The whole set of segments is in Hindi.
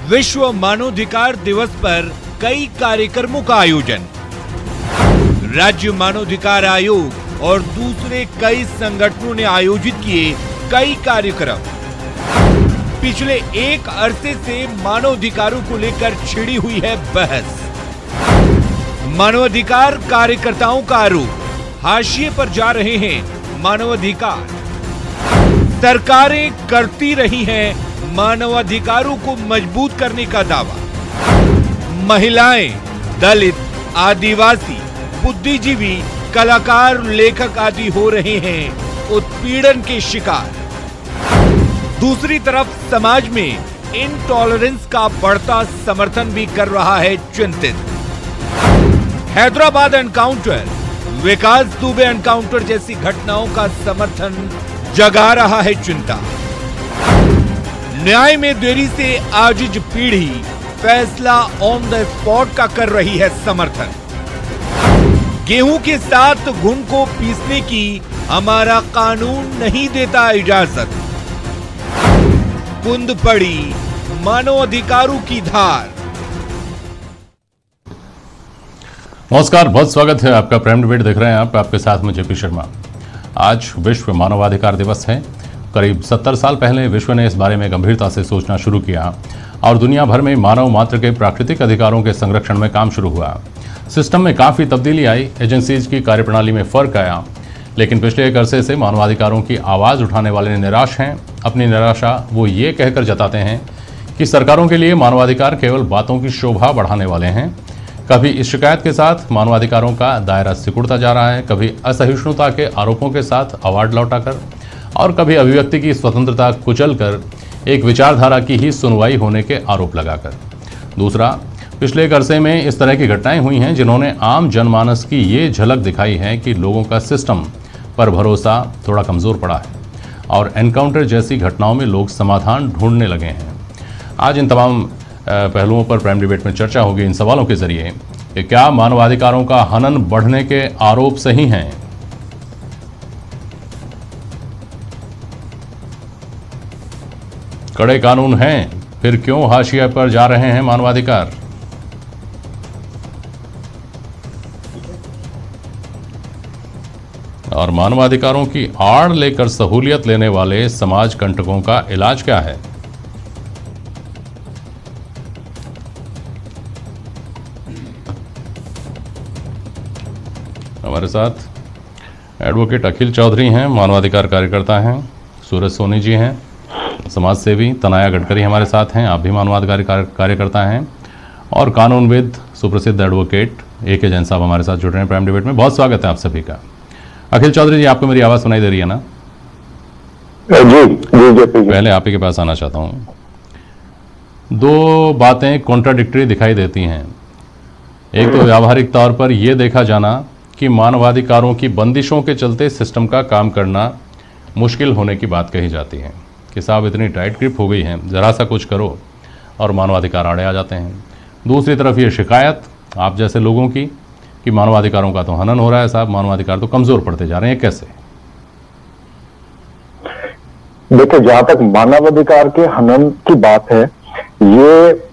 विश्व मानवाधिकार दिवस पर कई कार्यक्रमों का आयोजन। राज्य मानवाधिकार आयोग और दूसरे कई संगठनों ने आयोजित किए कई कार्यक्रम। पिछले एक अरसे से मानवाधिकारों को लेकर छिड़ी हुई है बहस। मानवाधिकार कार्यकर्ताओं का आरोप, हाशिए पर जा रहे हैं मानवाधिकार। सरकारें करती रही हैं मानवाधिकारों को मजबूत करने का दावा। महिलाएं, दलित, आदिवासी, बुद्धिजीवी, कलाकार, लेखक आदि हो रहे हैं उत्पीड़न के शिकार। दूसरी तरफ समाज में इनटॉलरेंस का बढ़ता समर्थन भी कर रहा है चिंतित। हैदराबाद एनकाउंटर, विकास दुबे एनकाउंटर जैसी घटनाओं का समर्थन जगा रहा है चिंता। न्याय में देरी से आजिज पीढ़ी फैसला ऑन द स्पॉट का कर रही है समर्थन। गेहूं के साथ घुन को पीसने की हमारा कानून नहीं देता इजाजत। कुंद पड़ी मानवाधिकारों की धार। नमस्कार, बहुत स्वागत है आपका। प्राइम डिबेट देख रहे हैं आप, आपके साथ में जेपी शर्मा। आज विश्व मानवाधिकार दिवस है। करीब 70 साल पहले विश्व ने इस बारे में गंभीरता से सोचना शुरू किया और दुनिया भर में मानव मात्र के प्राकृतिक अधिकारों के संरक्षण में काम शुरू हुआ। सिस्टम में काफ़ी तब्दीली आई, एजेंसीज की कार्यप्रणाली में फ़र्क आया, लेकिन पिछले एक अरसे से मानवाधिकारों की आवाज़ उठाने वाले निराश हैं। अपनी निराशा वो ये कहकर जताते हैं कि सरकारों के लिए मानवाधिकार केवल बातों की शोभा बढ़ाने वाले हैं। कभी इस शिकायत के साथ मानवाधिकारों का दायरा सिकुड़ता जा रहा है, कभी असहिष्णुता के आरोपों के साथ अवार्ड लौटाकर, और कभी अभिव्यक्ति की स्वतंत्रता कुचलकर एक विचारधारा की ही सुनवाई होने के आरोप लगाकर। दूसरा, पिछले एक अरसे में इस तरह की घटनाएं हुई हैं जिन्होंने आम जनमानस की ये झलक दिखाई है कि लोगों का सिस्टम पर भरोसा थोड़ा कमज़ोर पड़ा है और एनकाउंटर जैसी घटनाओं में लोग समाधान ढूंढने लगे हैं। आज इन तमाम पहलुओं पर प्राइम डिबेट में चर्चा होगी इन सवालों के जरिए कि क्या मानवाधिकारों का हनन बढ़ने के आरोप सही हैं? कड़े कानून हैं, फिर क्यों हाशिए पर जा रहे हैं मानवाधिकार? और मानवाधिकारों की आड़ लेकर सहूलियत लेने वाले समाज कंटकों का इलाज क्या है? हमारे साथ एडवोकेट अखिल चौधरी हैं, मानवाधिकार कार्यकर्ता हैं। सूरज सोनी जी हैं, समाज सेवी। तनाया गडकरी हमारे साथ हैं, आप भी मानवाधिकार कार्यकर्ता हैं। और कानूनविद सुप्रसिद्ध एडवोकेट ए.के. जैन साहब हमारे साथ जुड़ रहे हैं प्राइम डिबेट में। बहुत स्वागत है आप सभी का। अखिल चौधरी जी, आपको मेरी आवाज़ सुनाई दे रही है ना? जी। पहले आप ही के पास आना चाहता हूँ। दो बातें कॉन्ट्राडिक्टरी दिखाई देती हैं। एक तो व्यावहारिक तौर पर यह देखा जाना कि मानवाधिकारों की बंदिशों के चलते सिस्टम का काम करना मुश्किल होने की बात कही जाती है कि साहब इतनी टाइट ग्रिप हो गई है, ज़रा सा कुछ करो और मानवाधिकार आड़े आ जाते हैं। दूसरी तरफ ये शिकायत आप जैसे लोगों की कि मानवाधिकारों का तो हनन हो रहा है साहब, मानवाधिकार तो कमज़ोर पड़ते जा रहे हैं। कैसे? देखो, जहां तक मानवाधिकार के हनन की बात है, ये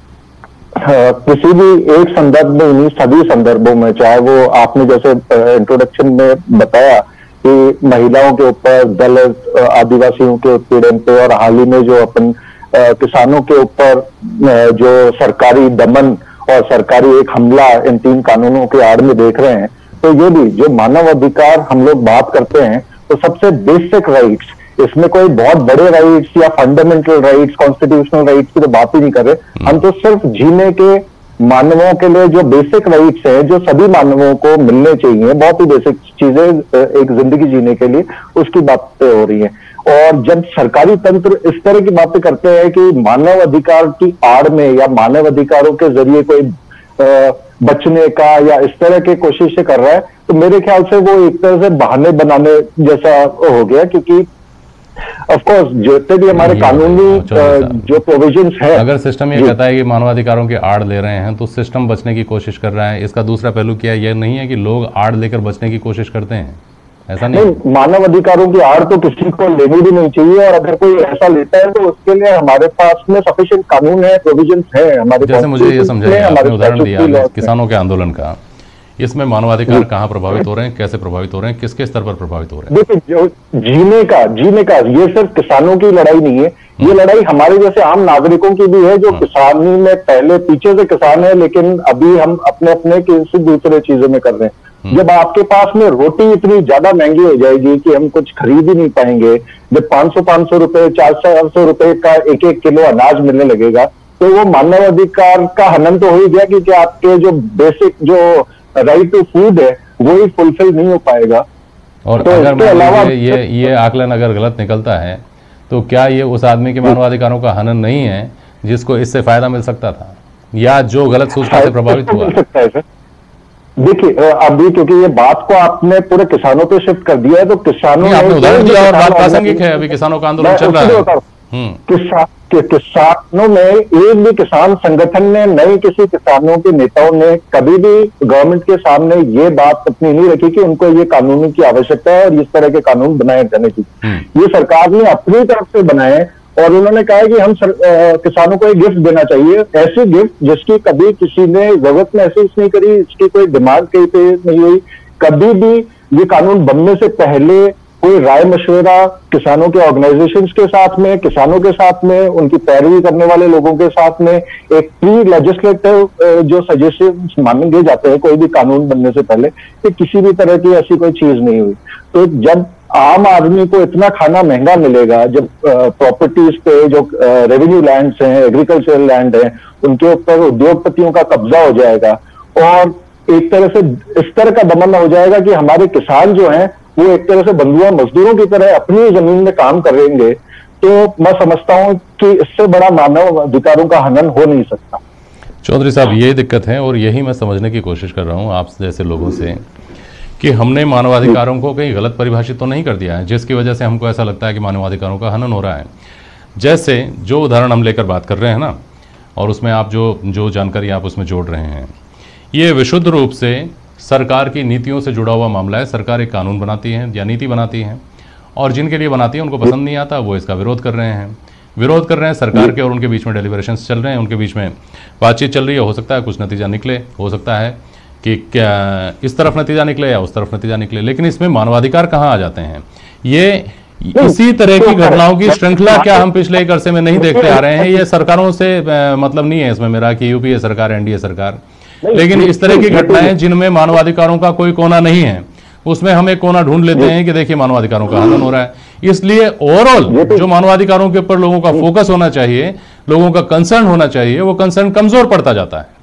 किसी भी एक संदर्भ में नहीं, सभी संदर्भों में, चाहे वो आपने जैसे इंट्रोडक्शन में बताया कि महिलाओं के ऊपर, दलित, आदिवासियों के उत्पीड़न पे, और हाल ही में जो अपन किसानों के ऊपर जो सरकारी दमन और सरकारी एक हमला इन 3 कानूनों के आड़ में देख रहे हैं, तो ये भी जो मानवाधिकार हम लोग बात करते हैं तो सबसे बेसिक राइट्स, इसमें कोई बहुत बड़े राइट्स या फंडामेंटल राइट्स, कॉन्स्टिट्यूशनल राइट्स की तो बात ही नहीं कर रहे। हम तो सिर्फ जीने के, मानवों के लिए जो बेसिक राइट्स हैं, जो सभी मानवों को मिलने चाहिए, बहुत ही बेसिक चीजें एक जिंदगी जीने के लिए, उसकी बातें हो रही हैं। और जब सरकारी तंत्र इस तरह की बातें करते हैं कि मानव अधिकार की आड़ में या मानव अधिकारों के जरिए कोई बचने का या इस तरह की कोशिशें कर रहा है, तो मेरे ख्याल से वो एक तरह से बहाने बनाने जैसा हो गया। क्योंकि ऑफ कोर्स जितने भी हमारे कानूनी जो प्रोविजंस है, अगर सिस्टम ये कहता है कि मानवाधिकारों की आड़ ले रहे हैं तो सिस्टम बचने की कोशिश कर रहा है। इसका दूसरा पहलू क्या यह नहीं है कि लोग आड़ लेकर बचने की कोशिश करते हैं? ऐसा नहीं? मानव अधिकारों की आड़ तो किसी को लेनी भी नहीं चाहिए, और अगर कोई ऐसा लेता है तो उसके लिए हमारे पास में सफिशिएंट कानून है, प्रोविजन है हमारे। जैसे मुझे ये समझाइए, आपने उदाहरण दिया किसानों के आंदोलन का, इसमें मानवाधिकार कहाँ प्रभावित हो रहे हैं, कैसे प्रभावित हो रहे हैं, किसके स्तर पर प्रभावित हो रहे हैं? देखिए, जो जीने का ये सिर्फ किसानों की लड़ाई नहीं है, ये लड़ाई हमारे जैसे आम नागरिकों की भी है, जो किसानी में पहले पीछे से किसान है, लेकिन अभी हम अपने अपने किसी दूसरे चीजों में कर रहे हैं। जब आपके पास में रोटी इतनी ज्यादा महंगी हो जाएगी कि हम कुछ खरीद ही नहीं पाएंगे, जब 500 रुपए 400 रुपए का एक किलो अनाज मिलने लगेगा, तो वो मानवाधिकार का हनन तो हो ही गया, क्योंकि आपके जो बेसिक जो राइट टू फूड है वो ही फुलफिल नहीं हो पाएगा। और तो अगर अलावा ये आकलन अगर गलत निकलता है तो क्या ये उस आदमी के मानवाधिकारों का हनन नहीं है जिसको इससे फायदा मिल सकता था, या जो गलत सूचना से प्रभावित हुआ? सकता है सर। देखिए, अभी क्योंकि ये बात को आपने पूरे किसानों पे शिफ्ट कर दिया है, तो किसानों ने उदाहरण दिया और बात प्रासंगिक है, अभी किसानों का आंदोलन चल रहा है। किसानों में एक भी किसान संगठन ने, नए किसी किसानों के नेताओं ने कभी भी गवर्नमेंट के सामने ये बात अपनी नहीं रखी कि उनको ये कानून की आवश्यकता है और इस तरह के कानून बनाए जाने की। ये सरकार ने अपनी तरफ से बनाए, और उन्होंने कहा है कि हम किसानों को एक गिफ्ट देना चाहिए, ऐसी गिफ्ट जिसकी कभी किसी ने जरूरत महसूस नहीं करी, इसकी कोई डिमांड कहीं पे नहीं हुई। कभी भी ये कानून बनने से पहले कोई राय मशवरा किसानों के ऑर्गेनाइजेशंस के साथ में, किसानों के साथ में, उनकी पैरवी करने वाले लोगों के साथ में एक प्री लेजिस्लेटिव जो सजेशंस मांगे जाते हैं कोई भी कानून बनने से पहले, कि किसी भी तरह की ऐसी कोई चीज नहीं हुई। तो जब आम आदमी को इतना खाना महंगा मिलेगा, जब प्रॉपर्टीज पे जो रेवेन्यू लैंड्स हैं, एग्रीकल्चरल लैंड है, उनके ऊपर उद्योगपतियों का कब्जा हो जाएगा, और एक तरह से इस तरह का दमन हो जाएगा कि हमारे किसान जो हैं वो एक तरह से बंधुआ मजदूरों की तरह अपनी जमीन में काम करेंगे, तो मैं समझता हूं कि इससे बड़ा मानव अधिकारों का हनन हो नहीं सकता। चौधरी साहब, यही दिक्कत है, और यही मैं समझने की कोशिश कर रहा हूं आप जैसे लोगों से, कि हमने मानवाधिकारों को कहीं गलत परिभाषित तो नहीं कर दिया है जिसकी वजह से हमको ऐसा लगता है कि मानवाधिकारों का हनन हो रहा है। जैसे जो उदाहरण हम लेकर बात कर रहे हैं ना, और उसमें आप जो जानकारी आप उसमें जोड़ रहे हैं, ये विशुद्ध रूप से सरकार की नीतियों से जुड़ा हुआ मामला है। सरकार एक कानून बनाती है या नीति बनाती है, और जिनके लिए बनाती है उनको पसंद नहीं आता, वो इसका विरोध कर रहे हैं सरकार के, और उनके बीच में डेलिब्रेशंस चल रहे हैं, उनके बीच में बातचीत चल रही है। हो सकता है कुछ नतीजा निकले, हो सकता है कि क्या इस तरफ नतीजा निकले या उस तरफ नतीजा निकले, लेकिन इसमें मानवाधिकार कहाँ आ जाते हैं? ये इसी तरह की घटनाओं की श्रृंखला क्या हम पिछले एक अरसे में नहीं देखते आ रहे हैं? ये सरकारों से मतलब नहीं है इसमें मेरा कि यूपीए सरकार, एनडीए सरकार, लेकिन इस तरह की घटनाएं जिनमें मानवाधिकारों का कोई कोना नहीं है, उसमें हम एक कोना ढूंढ लेते हैं कि देखिए मानवाधिकारों का हनन हो रहा है। इसलिए ओवरऑल जो मानवाधिकारों के ऊपर लोगों का फोकस होना चाहिए, लोगों का कंसर्न होना चाहिए, वो कंसर्न कमजोर पड़ता जाता है।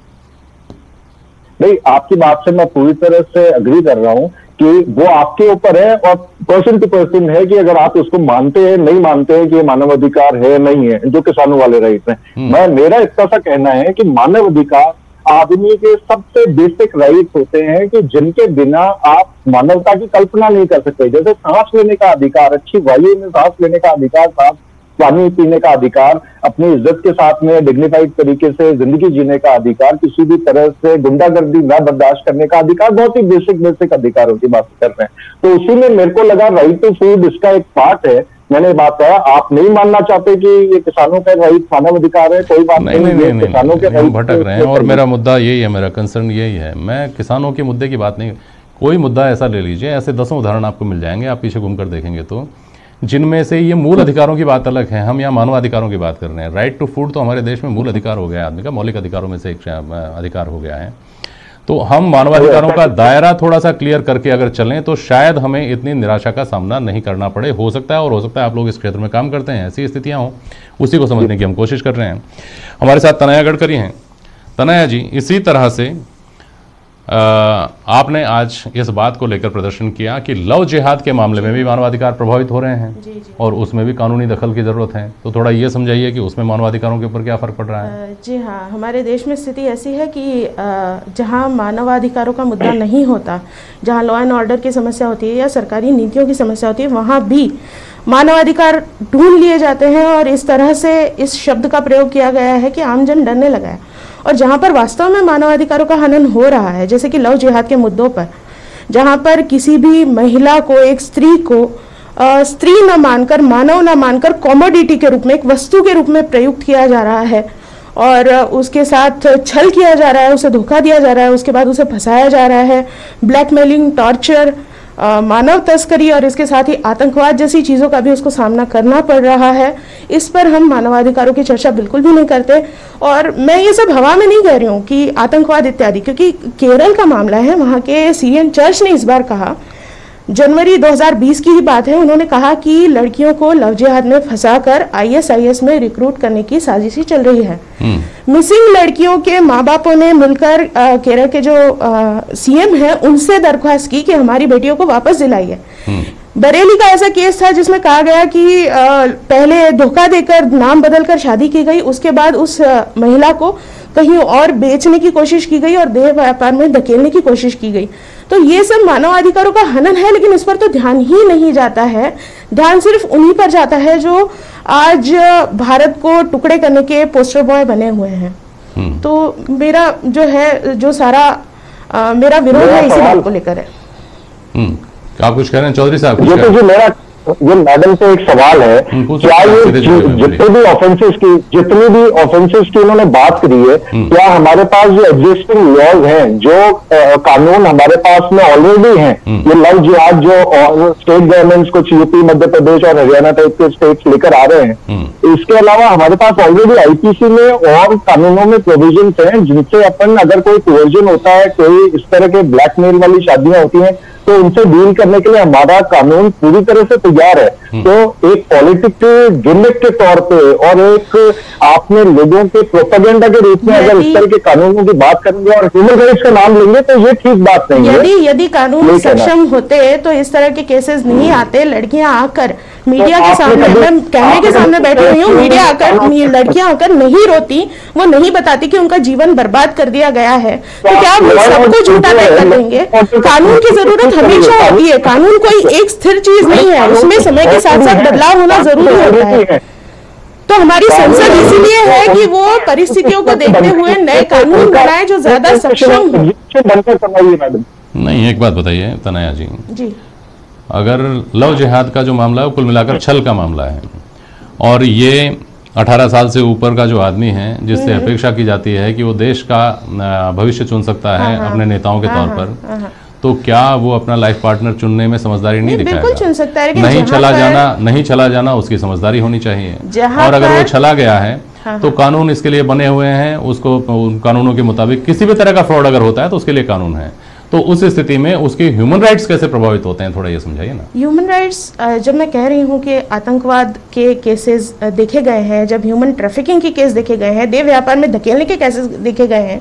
नहीं, आपकी बात से मैं पूरी तरह से अग्री कर रहा हूं कि वो आपके ऊपर है, और पर्सन टू पर्सन है कि अगर आप उसको मानते हैं, नहीं मानते हैं कि ये मानवाधिकार है नहीं है, जो किसानों वाले राइट हैं। मेरा इतना सा कहना है कि मानवाधिकार आदमी के सबसे बेसिक राइट्स होते हैं कि जिनके बिना आप मानवता की कल्पना नहीं कर सकते। जैसे सांस लेने का अधिकार, अच्छी वायु में सांस लेने का अधिकार, साफ पानी पीने का अधिकार, अपनी इज्जत के साथ में डिग्निफाइड तरीके से जिंदगी जीने का अधिकार, किसी भी तरह से गुंडागर्दी न बर्दाश्त करने का अधिकार, बहुत ही बेसिक अधिकारों की बात कर रहे हैं। तो उसी में मेरे को लगा राइट टू फूड इसका एक पार्ट है। मैंने बात कहा, आप नहीं मानना चाहते कि ये किसानों का राइट मानव अधिकार है, कोई बात नहीं, किसानों के राइट भटक रहे हैं, और मेरा मुद्दा यही है, मेरा कंसर्न यही है। मैं किसानों के मुद्दे की बात नहीं, कोई मुद्दा ऐसा ले लीजिए, ऐसे 10 उदाहरण आपको मिल जाएंगे, आप पीछे घूमकर देखेंगे तो, जिनमें से ये मूल अधिकारों की बात अलग है, हम यहाँ मानवाधिकारों की बात कर रहे हैं। राइट टू फूड तो हमारे देश में मूल अधिकार हो गया है, आदमी का मौलिक अधिकारों में से एक अधिकार हो गया है। तो हम मानवाधिकारों का दायरा थोड़ा सा क्लियर करके अगर चलें तो शायद हमें इतनी निराशा का सामना नहीं करना पड़े। हो सकता है, और हो सकता है आप लोग इस क्षेत्र में काम करते हैं, ऐसी स्थितियां हों, उसी को समझने की हम कोशिश कर रहे हैं। हमारे साथ तनया गडकरी हैं। तनया जी, इसी तरह से आपने आज इस बात को लेकर प्रदर्शन किया कि लव जिहाद के मामले में भी मानवाधिकार प्रभावित हो रहे हैं, जी। और उसमें भी कानूनी दखल की ज़रूरत है। तो थोड़ा ये समझाइए कि उसमें मानवाधिकारों के ऊपर क्या फ़र्क पड़ रहा है? जी हाँ, हमारे देश में स्थिति ऐसी है कि जहाँ मानवाधिकारों का मुद्दा नहीं होता, जहाँ लॉ एंड ऑर्डर की समस्या होती है या सरकारी नीतियों की समस्या होती है, वहाँ भी मानवाधिकार ढूंढ लिए जाते हैं, और इस तरह से इस शब्द का प्रयोग किया गया है कि आमजन डरने लगा है। और जहाँ पर वास्तव में मानवाधिकारों का हनन हो रहा है, जैसे कि लव जिहाद के मुद्दों पर, जहां पर किसी भी महिला को, एक स्त्री को स्त्री न मानकर, मानव न मानकर कॉमोडिटी के रूप में, एक वस्तु के रूप में प्रयुक्त किया जा रहा है और उसके साथ छल किया जा रहा है, उसे धोखा दिया जा रहा है, उसके बाद उसे फंसाया जा रहा है, ब्लैकमेलिंग, टॉर्चर, मानव तस्करी और इसके साथ ही आतंकवाद जैसी चीज़ों का भी उसको सामना करना पड़ रहा है। इस पर हम मानवाधिकारों की चर्चा बिल्कुल भी नहीं करते। और मैं ये सब हवा में नहीं कह रही हूँ कि आतंकवाद इत्यादि, क्योंकि केरल का मामला है, वहाँ के सीरियन चर्च ने इस बार कहा, जनवरी 2020 की ही बात है, उन्होंने कहा कि लड़कियों को लव जिहाद में फंसाकर ISIS में रिक्रूट करने की साजिश चल रही है। मिसिंग लड़कियों के माँ बापों ने मिलकर केरल के जो CM है उनसे दरख्वास्त की कि हमारी बेटियों को वापस दिलाइए। बरेली का ऐसा केस था जिसमें कहा गया कि पहले धोखा देकर नाम बदलकर शादी की गई, उसके बाद उस महिला को कहीं और बेचने की कोशिश की गई और देह व्यापार में धकेलने की कोशिश की गई। तो ये सब मानवाधिकारों का हनन है, लेकिन इस पर तो ध्यान ही नहीं जाता है। ध्यान सिर्फ उन्हीं पर जाता है जो आज भारत को टुकड़े करने के पोस्टर बॉय बने हुए हैं। तो मेरा जो है, जो सारा मेरा विरोध है इसी बात को लेकर है। आप कुछ कह रहे हैं चौधरी साहब? ये तो जो मेरा ये मैडम से एक सवाल है, क्या ये जितनी भी ऑफेंसेस की उन्होंने बात करी है, क्या हमारे पास जो एग्जिस्टिंग लॉज हैं, जो कानून हमारे पास में ऑलरेडी हैं, ये लव जिहाद जो स्टेट गवर्नमेंट्स कुछ UP, मध्य प्रदेश और हरियाणा टाइप के स्टेट्स लेकर आ रहे हैं, इसके अलावा हमारे पास ऑलरेडी IPC में और कानूनों में प्रोविजन हैं जिनसे अपन अगर कोई कोवर्जन होता है, कोई इस तरह के ब्लैकमेल वाली शादियां होती हैं, तो उनसे डील करने के लिए हमारा कानून पूरी तरह से तैयार है। तो एक पॉलिटिक गिमिक के तौर पे और एक आपने लोगों के प्रोपेगेंडा के रूप में अगर इस तरह के कानूनों की बात करेंगे और ह्यूमन राइट्स का नाम लेंगे तो ये ठीक बात नहीं है। यदि कानून सक्षम होते तो इस तरह के केसेस नहीं आते। लड़कियां आकर मीडिया के सामने, मैं कैमरे के सामने बैठी हुई हूँ, मीडिया आकर, लड़कियां आकर नहीं रोती, वो नहीं बताती कि उनका जीवन बर्बाद कर दिया गया है, तो क्या वो सबको झूठा तय कर देंगे? कानून की जरूरत हमेशा होती है। कानून कोई एक स्थिर चीज नहीं है, उसमें समय के साथ साथ बदलाव होना जरूरी होता है। तो हमारी संसद इसीलिए है कि वो परिस्थितियों को देखते हुए नए कानून बनाए जो ज्यादा सक्षम हो। नहीं, एक बात बताइए तनया जी, अगर लव जिहाद का जो मामला है वो कुल मिलाकर छल का मामला है और ये 18 साल से ऊपर का जो आदमी है जिससे अपेक्षा की जाती है कि वो देश का भविष्य चुन सकता है अपने नेताओं के तौर पर, तो क्या वो अपना लाइफ पार्टनर चुनने में समझदारी नहीं दिखाएगा? बिल्कुल चुन सकता है, नहीं चला जाना उसकी समझदारी होनी चाहिए। और अगर वो चला गया है तो कानून इसके लिए बने हुए हैं, उसको कानूनों के मुताबिक किसी भी तरह का फ्रॉड अगर होता है तो उसके लिए कानून है। तो उस स्थिति में उसके ह्यूमन राइट्स कैसे प्रभावित होते हैं, थोड़ा ये समझाइए ना। ह्यूमन राइट्स, जब मैं कह रही हूँ कि आतंकवाद के केसेस देखे गए हैं, जब ह्यूमन ट्रैफिकिंग के केस देखे गए हैं, देह व्यापार में धकेलने के केसेस देखे गए हैं,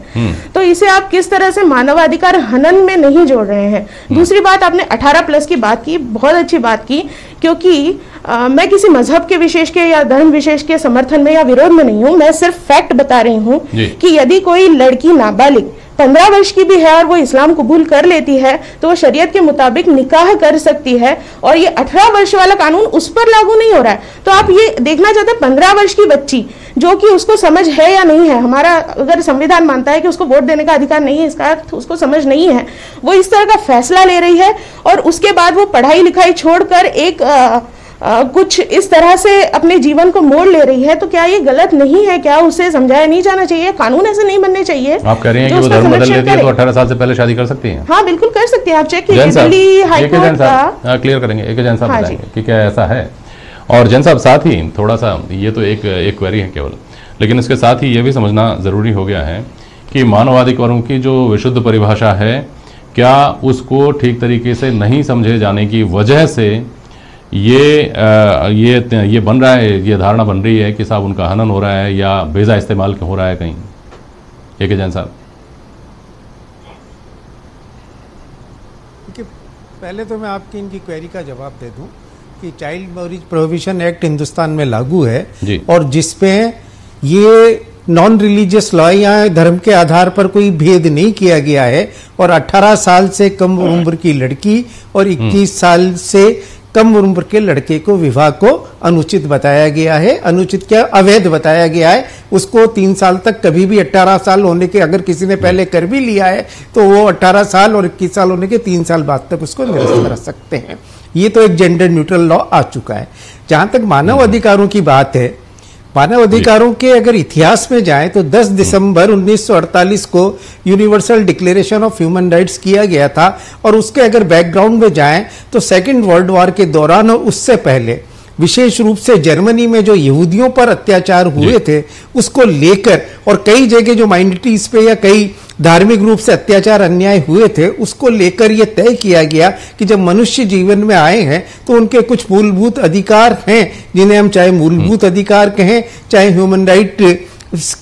तो इसे आप किस तरह से मानवाधिकार हनन में नहीं जोड़ रहे हैं। दूसरी बात, आपने 18+ की बात की, बहुत अच्छी बात की, क्योंकि मैं किसी मजहब के विशेष के या धर्म विशेष के समर्थन में या विरोध में नहीं हूँ। मैं सिर्फ फैक्ट बता रही हूँ कि यदि कोई लड़की नाबालिग 15 वर्ष की भी है और वो इस्लाम कबूल कर लेती है तो वो शरीयत के मुताबिक निकाह कर सकती है, और ये 18 वर्ष वाला कानून उस पर लागू नहीं हो रहा है। तो आप ये देखना चाहते हैं 15 वर्ष की बच्ची जो कि उसको समझ है या नहीं है, हमारा अगर संविधान मानता है कि उसको वोट देने का अधिकार नहीं है, इसका अर्थ उसको समझ नहीं है, वो इस तरह का फैसला ले रही है और उसके बाद वो पढ़ाई लिखाई छोड़कर एक कुछ इस तरह से अपने जीवन को मोड़ ले रही है, तो क्या ये गलत नहीं है? क्या उसे समझाया नहीं जाना चाहिए? कानून ऐसे नहीं बनने चाहिए। आप कह रही हैं कि वो धर्म बदल लेती है तो 18 साल से पहले शादी कर सकती हैं? हाँ, बिल्कुल कर सकती हैं। आप चेक कीजिए, दिल्ली हाई कोर्ट का क्लियर करेंगे। एक जैन साहब बताएंगे कि क्या ऐसा है। और जैन साहब, साथ ही थोड़ा सा, ये तो एक क्वेरी है केवल, लेकिन इसके साथ ही ये भी समझना जरूरी हो गया है कि मानवाधिकारों की जो विशुद्ध परिभाषा है, क्या उसको ठीक तरीके से नहीं समझे जाने की वजह से ये बन रहा है, ये धारणा बन रही है कि साहब उनका हनन हो रहा है या बेजा इस्तेमाल हो रहा है कहीं? एक जैन साहब। पहले तो मैं आपकी इनकी क्वेरी का जवाब दे दूं कि child marriage prohibition act Hindustan में लागू है और जिसपे ये नॉन रिलीजियस लॉ या धर्म के आधार पर कोई भेद नहीं किया गया है और 18 साल से कम उम्र की लड़की और 21 साल से कम उम्र के लड़के को विवाह को अनुचित बताया गया है। अनुचित क्या, अवैध बताया गया है। उसको 3 साल तक, कभी भी 18 साल होने के, अगर किसी ने पहले कर भी लिया है तो वो 18 साल और 21 साल होने के 3 साल बाद तक उसको निरस्त कर सकते हैं। ये तो एक जेंडर न्यूट्रल लॉ आ चुका है। जहां तक मानव अधिकारों की बात है, मानव अधिकारों के अगर इतिहास में जाएं तो 10 दिसंबर 1948 को universal declaration of human rights किया गया था। और उसके अगर बैकग्राउंड में जाएं तो सेकेंड वर्ल्ड वॉर के दौरान और उससे पहले विशेष रूप से जर्मनी में जो यहूदियों पर अत्याचार हुए थे उसको लेकर, और कई जगह जो माइनॉरिटीज पे या कई धार्मिक रूप से अत्याचार अन्याय हुए थे, उसको लेकर यह तय किया गया कि जब मनुष्य जीवन में आए हैं तो उनके कुछ मूलभूत अधिकार हैं, जिन्हें हम चाहे मूलभूत अधिकार कहें, चाहे ह्यूमन राइट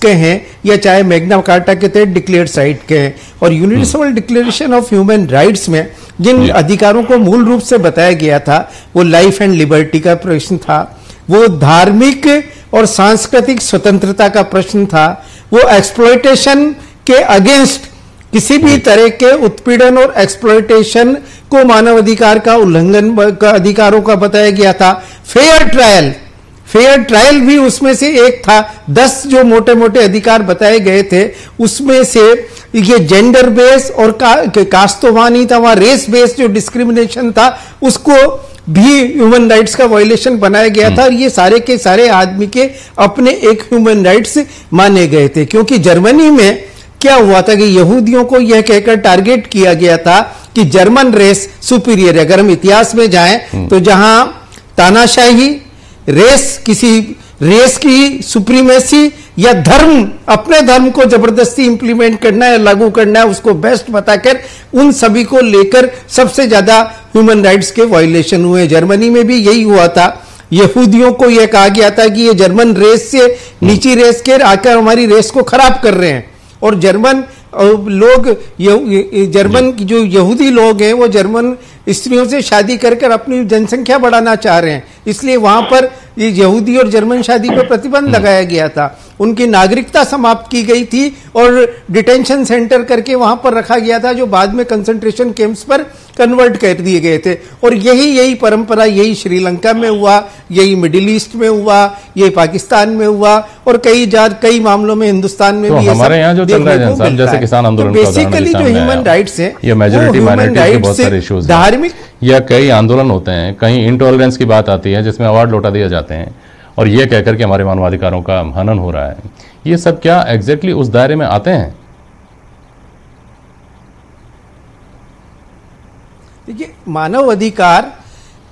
कहें, या चाहे मैग्ना कार्टा के तहत डिक्लेयर्ड राइट कहें। और universal declaration of human rights में जिन अधिकारों को मूल रूप से बताया गया था वो लाइफ एंड लिबर्टी का प्रश्न था, वो धार्मिक और सांस्कृतिक स्वतंत्रता का प्रश्न था, वो एक्सप्लॉयटेशन के अगेंस्ट किसी भी तरह के उत्पीड़न और एक्सप्लॉयटेशन को मानव अधिकार का उल्लंघन का अधिकारों का बताया गया था। फेयर ट्रायल भी उसमें से एक था। 10 जो मोटे मोटे अधिकार बताए गए थे उसमें से ये जेंडर बेस और कास्तोवानी था, वहां रेस बेस जो डिस्क्रिमिनेशन था उसको भी ह्यूमन राइट्स का वायलेशन बनाया गया था। और ये सारे के सारे आदमी के अपने एक ह्यूमन राइट्स माने गए थे। क्योंकि जर्मनी में क्या हुआ था कि यहूदियों को यह कहकर टारगेट किया गया था कि जर्मन रेस सुपीरियर है। अगर हम इतिहास में जाएं तो जहां तानाशाही, किसी रेस की सुप्रीमेसी या धर्म, अपने धर्म को जबरदस्ती इंप्लीमेंट करना है, लागू करना है, उसको बेस्ट बताकर उन सभी को लेकर सबसे ज्यादा ह्यूमन राइट्स के वायलेशन हुए। जर्मनी में भी यही हुआ था। यहूदियों को यह कहा गया था कि ये जर्मन रेस से नीची रेस के आकर हमारी रेस को खराब कर रहे हैं। और जर्मन की जो यहूदी लोग हैं वो जर्मन स्त्रियों से शादी कर अपनी जनसंख्या बढ़ाना चाह रहे हैं, इसलिए वहां पर ये यहूदी और जर्मन शादी पर प्रतिबंध लगाया गया था। उनकी नागरिकता समाप्त की गई थी और डिटेंशन सेंटर करके वहां पर रखा गया था, जो बाद में कंसंट्रेशन कैंप्स पर कन्वर्ट कर दिए गए थे। और यही परंपरा यही श्रीलंका में हुआ, यही मिडिल ईस्ट में हुआ, यही पाकिस्तान में हुआ, और कई मामलों में हिंदुस्तान में भी हमारे यहाँ जो चल रहा है जैसे किसान आंदोलन, बेसिकली जो ह्यूमन राइट्स है, ये मेजॉरिटी माइनॉरिटी के बहुत सारे इश्यूज, धार्मिक या कई आंदोलन होते हैं, कहीं इंटॉलरेंस की बात आती है जिसमें अवार्ड लौटा दिए जाते हैं और ये कहकर के हमारे मानवाधिकारों का हनन हो रहा है। ये सब क्या एग्जैक्टली उस दायरे में आते हैं? देखिए, मानव अधिकार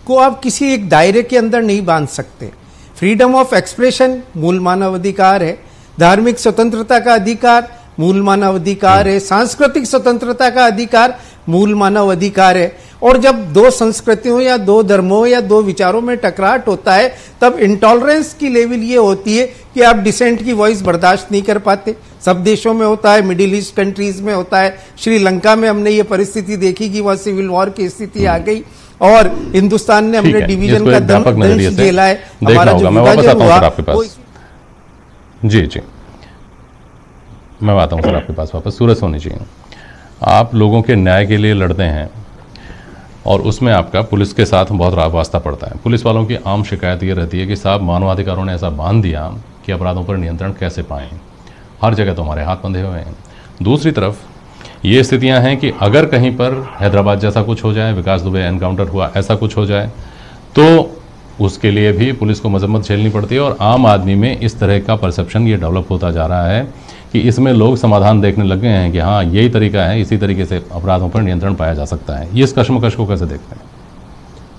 को आप किसी एक दायरे के अंदर नहीं बांध सकते। फ्रीडम ऑफ एक्सप्रेशन मूल मानव अधिकार है, धार्मिक स्वतंत्रता का अधिकार मूल मानव अधिकार है, सांस्कृतिक स्वतंत्रता का अधिकार मूल मानव अधिकार है। और जब दो संस्कृतियों या दो धर्मों या दो विचारों में टकराट होता है तब इंटॉलरेंस की लेवल ये होती है कि आप डिसेंट की वॉइस बर्दाश्त नहीं कर पाते। सब देशों में होता है, मिडिल ईस्ट कंट्रीज में होता है, श्रीलंका में हमने ये परिस्थिति देखी कि वह सिविल वॉर की स्थिति आ गई, और हिंदुस्तान ने हमने डिवीजन का दंश झेला है। हमारा जो विभाजन हुआ जी मैं आता हूँ सर आपके पास वापस। सूरज सोनी जी, आप लोगों के न्याय के लिए लड़ते हैं और उसमें आपका पुलिस के साथ बहुत वास्ता पड़ता है। पुलिस वालों की आम शिकायत ये रहती है कि साहब मानवाधिकारों ने ऐसा बांध दिया कि अपराधों पर नियंत्रण कैसे पाएं, हर जगह तो हमारे हाथ बंधे हुए हैं। दूसरी तरफ ये स्थितियां हैं कि अगर कहीं पर हैदराबाद जैसा कुछ हो जाए, विकास दुबे एनकाउंटर हुआ ऐसा कुछ हो जाए, तो उसके लिए भी पुलिस को मजम्मत झेलनी पड़ती है। और आम आदमी में इस तरह का परसेप्शन ये डेवलप होता जा रहा है कि इसमें लोग समाधान देखने लग गए हैं कि हाँ यही तरीका है, इसी तरीके से अपराधों पर नियंत्रण पाया जा सकता है। ये इस कश्मकश को कैसे देखते हैं?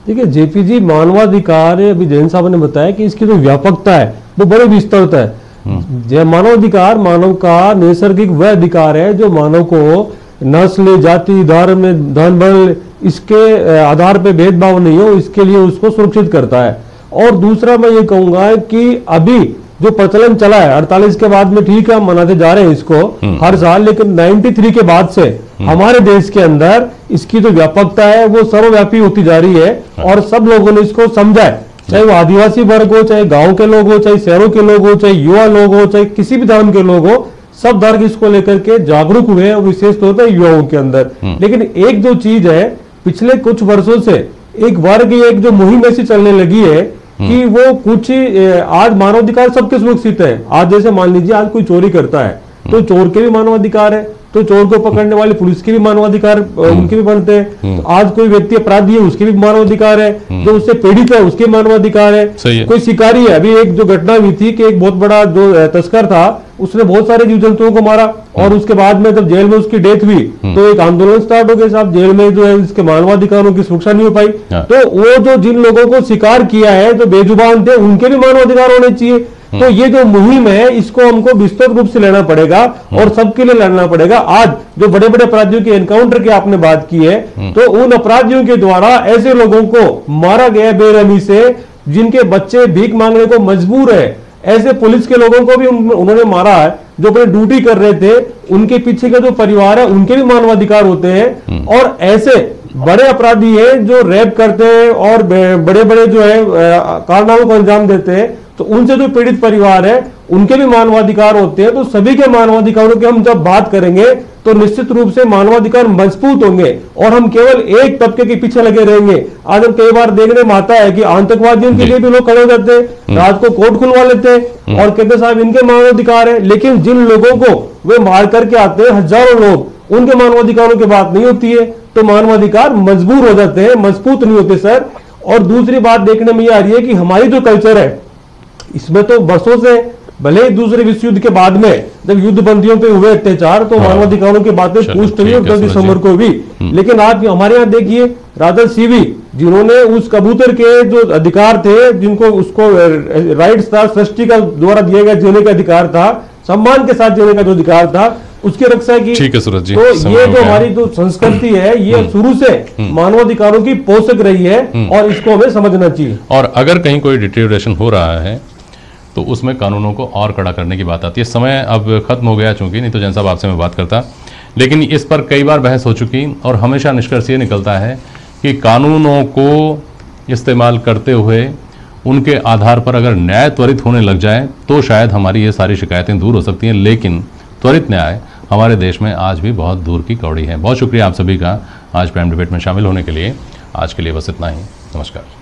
देखिए जेपी जी, मानवाधिकार अभी जैन साहब ने बताया कि इसकी जो व्यापकता है वो बड़े विस्तृत है। मानवाधिकार मानव का नैसर्गिक वह अधिकार है जो मानव को नस्ल, जाति, धर्म, धन, बल इसके आधार पे भेदभाव नहीं हो, इसके लिए उसको सुरक्षित करता है। और दूसरा मैं ये कहूंगा कि अभी जो प्रचलन चला है 48 के बाद में, ठीक है हम मनाते जा रहे हैं इसको हर साल, लेकिन 93 के बाद से हमारे देश के अंदर इसकी जो व्यापकता है वो सर्वव्यापी होती जा रही है और सब लोगों ने इसको समझा है, चाहे वो आदिवासी वर्ग हो, चाहे गांव के लोग हो, चाहे शहरों के लोग हो, चाहे युवा लोग हो, चाहे किसी भी धर्म के लोग हो, सब धर्म इसको लेकर के जागरूक हुए और विशेष तौर पर युवाओं के अंदर। लेकिन एक जो चीज है पिछले कुछ वर्षों से एक वर्ग, एक जो मुहिम ऐसी चलने लगी है कि वो कुछ आज मानवाधिकार सबके सुरक्षित है। आज जैसे मान लीजिए आज कोई चोरी करता है तो चोर के भी मानवाधिकार है, तो चोर को पकड़ने वाली पुलिस के भी मानवाधिकार उनके भी बनते हैं। तो आज कोई व्यक्ति अपराधी है उसके भी मानवाधिकार है, जो उससे पीड़ित है उसके मानवाधिकार है। कोई शिकारी है, अभी एक जो घटना हुई थी कि एक बहुत बड़ा जो तस्कर था उसने बहुत सारे जीव जंतुओं को मारा और उसके बाद में जब जेल में उसकी डेथ हुई तो एक आंदोलन स्टार्ट हो गया साहब, जेल में जो है इसके मानवाधिकारों की सुरक्षा नहीं हो पाई। तो वो जो जिन लोगों को शिकार किया है जो बेजुबान थे उनके भी मानवाधिकार होने चाहिए। तो ये जो मुहिम है इसको हमको विस्तृत रूप से लेना पड़ेगा और सबके लिए लड़ना पड़ेगा। आज जो बड़े बड़े अपराधियों के एनकाउंटर की आपने बात की है, तो उन अपराधियों के द्वारा ऐसे लोगों को मारा गया बेरहमी से जिनके बच्चे भीख मांगने को मजबूर है, ऐसे पुलिस के लोगों को भी उन्होंने मारा है जो अपनी ड्यूटी कर रहे थे, उनके पीछे का जो परिवार है उनके भी मानवाधिकार होते हैं। और ऐसे बड़े अपराधी हैं जो रेप करते हैं और बड़े बड़े जो है कारनामों को अंजाम देते हैं, तो उनसे जो पीड़ित परिवार है उनके भी मानवाधिकार होते हैं। तो सभी के मानवाधिकारों की हम जब बात करेंगे तो निश्चित रूप से मानवाधिकार मजबूत होंगे और हम केवल एक तबके के पीछे लगे रहेंगे। आज हम कई बार देखने में आता है कि आतंकवादियों के लिए भी लोग खड़े हो जाते हैं, रात को कोर्ट खुलवा लेते हैं और कहते साहब इनके मानवाधिकार है, लेकिन जिन लोगों को वे मार करके आते हैं हजारों लोग, उनके मानवाधिकारों की बात नहीं होती है। तो मानवाधिकार मजबूर हो जाते हैं, मजबूत नहीं होते सर। और दूसरी बात देखने में ये आ रही है कि हमारी जो कल्चर है इसमें तो बरसों से, भले ही दूसरे विश्व युद्ध के बाद में जब युद्ध बंदियों पे हुए अत्याचार तो मानवाधिकारों की बातें पूछते हुए 10 दिसंबर को भी, लेकिन आप हमारे यहाँ देखिए राजा सीवी जिन्होंने उस कबूतर के जो अधिकार थे, जिनको उसको राइट्स था, सृष्टि का द्वारा दिया गया जीने का अधिकार था, सम्मान के साथ जीने का जो अधिकार था, उसकी रक्षा की। ठीक है सूरज जी, तो ये जो हमारी जो संस्कृति है ये शुरू से मानवाधिकारों की पोषक रही है और इसको हमें समझना चाहिए। और अगर कहीं कोई डिटेरियोरेशन हो रहा है तो उसमें कानूनों को और कड़ा करने की बात आती है। समय अब खत्म हो गया चूंकि, नहीं तो जैन साहब आपसे मैं बात करता, लेकिन इस पर कई बार बहस हो चुकी और हमेशा निष्कर्ष ये निकलता है कि कानूनों को इस्तेमाल करते हुए उनके आधार पर अगर न्याय त्वरित होने लग जाए तो शायद हमारी ये सारी शिकायतें दूर हो सकती हैं, लेकिन त्वरित न्याय हमारे देश में आज भी बहुत दूर की कौड़ी है। बहुत शुक्रिया आप सभी का आज प्राइम डिबेट में शामिल होने के लिए। आज के लिए बस इतना ही, नमस्कार।